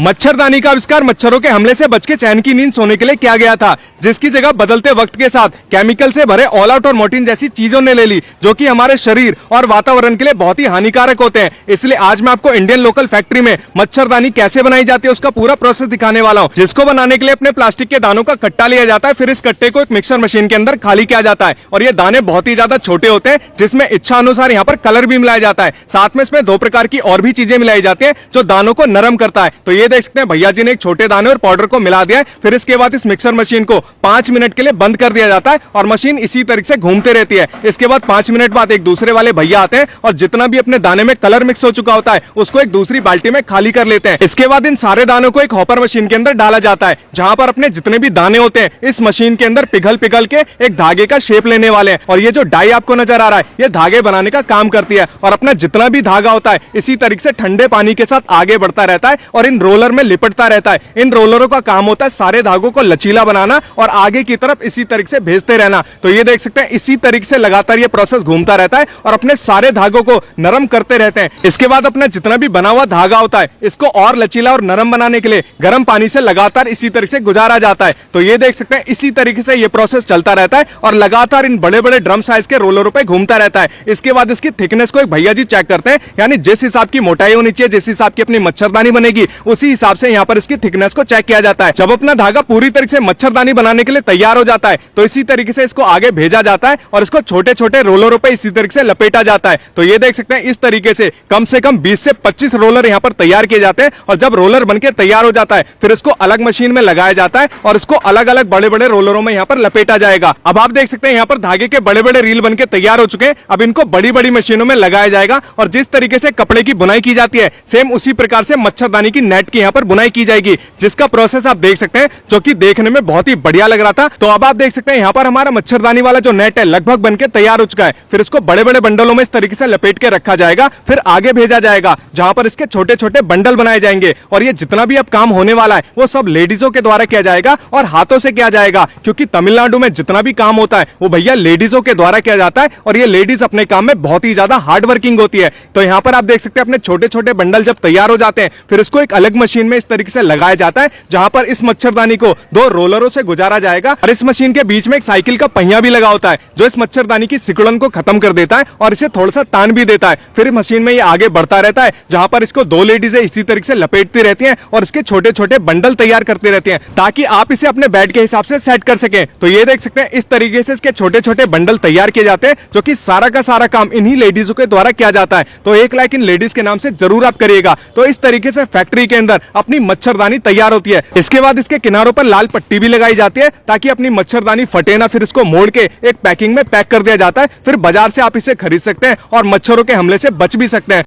मच्छरदानी का आविष्कार मच्छरों के हमले से बच के चैन की नींद सोने के लिए किया गया था, जिसकी जगह बदलते वक्त के साथ केमिकल से भरे ऑल आउट और मोर्टीन जैसी चीजों ने ले ली, जो कि हमारे शरीर और वातावरण के लिए बहुत ही हानिकारक होते हैं। इसलिए आज मैं आपको इंडियन लोकल फैक्ट्री में मच्छरदानी कैसे बनाई जाती है उसका पूरा प्रोसेस दिखाने वाला हूँ। जिसको बनाने के लिए अपने प्लास्टिक के दानों का कट्टा लिया जाता है, फिर इस कट्टे को एक मिक्सर मशीन के अंदर खाली किया जाता है और ये दाने बहुत ही ज्यादा छोटे होते हैं, जिसमें इच्छा अनुसार यहाँ पर कलर भी मिलाया जाता है। साथ में इसमें दो प्रकार की और भी चीजें मिलाई जाती है जो दानों को नरम करता है। तो ये देख सकते हैं भैया जी ने एक छोटे दाने और पाउडर को मिला दिया है। फिर इसके बाद इस मिक्सर मशीन को 5 मिनट के लिए बंद कर दिया जाता है और मशीन इसी तरीके से घूमते रहती है। इसके बाद 5 मिनट बाद एक दूसरे वाले भैया आते हैं और जितना भी अपने दाने में कलर मिक्स हो चुका होता है उसको एक दूसरी बाल्टी में खाली कर लेते हैं। इसके बाद इन सारे दानों को एक हॉपर मशीन के अंदर डाला जाता है, जहां पर अपने जितने भी दाने होते हैं इस मशीन के अंदर पिघल पिघल के एक धागे का शेप लेने वाले हैं। और ये जो डाई आपको नजर आ रहा है ये धागे बनाने का काम करती है और अपना जितना भी धागा होता है इसी तरीके से ठंडे पानी के साथ आगे बढ़ता रहता है और इन रोलर में लिपटता रहता है। इन रोलरों का काम होता है सारे धागों को लचीला बनाना और आगे की तरफ इसी तरीके से भेजते रहना। तो ये देख सकते हैं इसी तरीके से लगातार ये प्रोसेस घूमता रहता है और अपने सारे धागों को नरम करते रहते हैं। इसके बाद अपना जितना भी बना हुआ धागा होता है इसको और लचीला और नरम बनाने के लिए गर्म पानी से लगातार इसी तरीके से गुजारा जाता है। तो ये देख सकते हैं इसी तरीके से ये प्रोसेस चलता रहता है और लगातार इन बड़े बड़े ड्रम साइज के रोलरों पे घूमता रहता है। इसके बाद इसकी थिकनेस को एक भैया जी चेक करते हैं, यानी जिस हिसाब की मोटाई होनी चाहिए, जिस हिसाब की अपनी मच्छरदानी बनेगी उसी हिसाब से यहाँ पर इसकी थिकनेस को चेक किया जाता है। जब अपना धागा पूरी तरीके से मच्छरदानी बनाने के लिए तैयार हो जाता है तो इसी तरीके से इसको आगे भेजा जाता है और इसको छोटे छोटे रोलरों पे इसी तरीके से लपेटा जाता है। तो ये देख सकते हैं इस तरीके से कम 20 से 25 रोलर यहाँ पर तैयार किए जाते हैं और जब रोलर बनके तैयार हो जाता है फिर इसको अलग मशीन में लगाया जाता है और इसको अलग अलग बड़े बड़े रोलरों में यहाँ पर लपेटा जाएगा। अब आप देख सकते हैं यहाँ पर धागे के बड़े बड़े रील बनके तैयार हो चुके हैं। अब इनको बड़ी बड़ी मशीनों में लगाया जाएगा और जिस तरीके से कपड़े की बुनाई की जाती है सेम उसी प्रकार से मच्छरदानी की नेट की यहाँ पर बुनाई की जाएगी, जिसका प्रोसेस आप देख सकते हैं जो कि देखने में बहुत ही बढ़िया लग रहा था। तो अब आप देख सकते हैं यहाँ पर हमारा मच्छरदानी वाला जो नेट है लगभग बनके तैयार हो चुका है। फिर इसको बड़े बड़े बंडलों में इस तरीके से लपेट के रखा जाएगा, फिर आगे भेजा जाएगा जहां पर इसके छोटे छोटे बंडल बनाए जाएंगे और ये जितना भी अब काम होने वाला है वो सब लेडीजों के द्वारा किया जाएगा और हाथों से किया जाएगा, क्योंकि तमिलनाडु में जितना भी काम होता है वो भैया लेडीजों के द्वारा किया जाता है और ये लेडीज अपने काम में बहुत ही ज्यादा हार्ड वर्किंग होती है। तो यहाँ पर आप देख सकते हैं अपने छोटे छोटे बंडल जब तैयार हो जाते हैं फिर इसको एक अलग मशीन में इस तरीके से लगाया जाता है, जहां पर इस मच्छरदानी को 2 रोलरों से गुजारा जाएगा और इस मशीन के बीच में एक साइकिल का पहिया भी लगा होता है जो इस मच्छरदानी की सिकुड़न को खत्म कर देता है और इसे थोड़ा सा तान भी देता है। फिर मशीन में ये आगे बढ़ता रहता है जहां पर इसको 2 लेडीज इसी तरीके से लपेटती रहती हैं और इसके छोटे छोटे बंडल तैयार करते रहते हैं ताकि आप इसे अपने बेड के हिसाब से सेट कर सकें। तो ये देख सकते हैं इस तरीके से इसके छोटे छोटे बंडल तैयार किए जाते हैं, जो कि सारा का सारा काम इन्हीं लेडीजों के द्वारा किया जाता है। तो 1 लाख इन लेडीज के नाम से जरूर आप करिएगा। तो इस तरीके से फैक्ट्री के अंदर अपनी मच्छरदानी तैयार होती है। इसके बाद इसके किनारों पर लाल पट्टी भी लगाई जाती है ताकि अपनी मच्छरदानी फटे ना। फिर इसको मोड़ के एक पैकिंग में पैक कर दिया जाता है। फिर बाजार से आप इसे खरीद सकते हैं और मच्छरों के हमले से बच भी सकते हैं।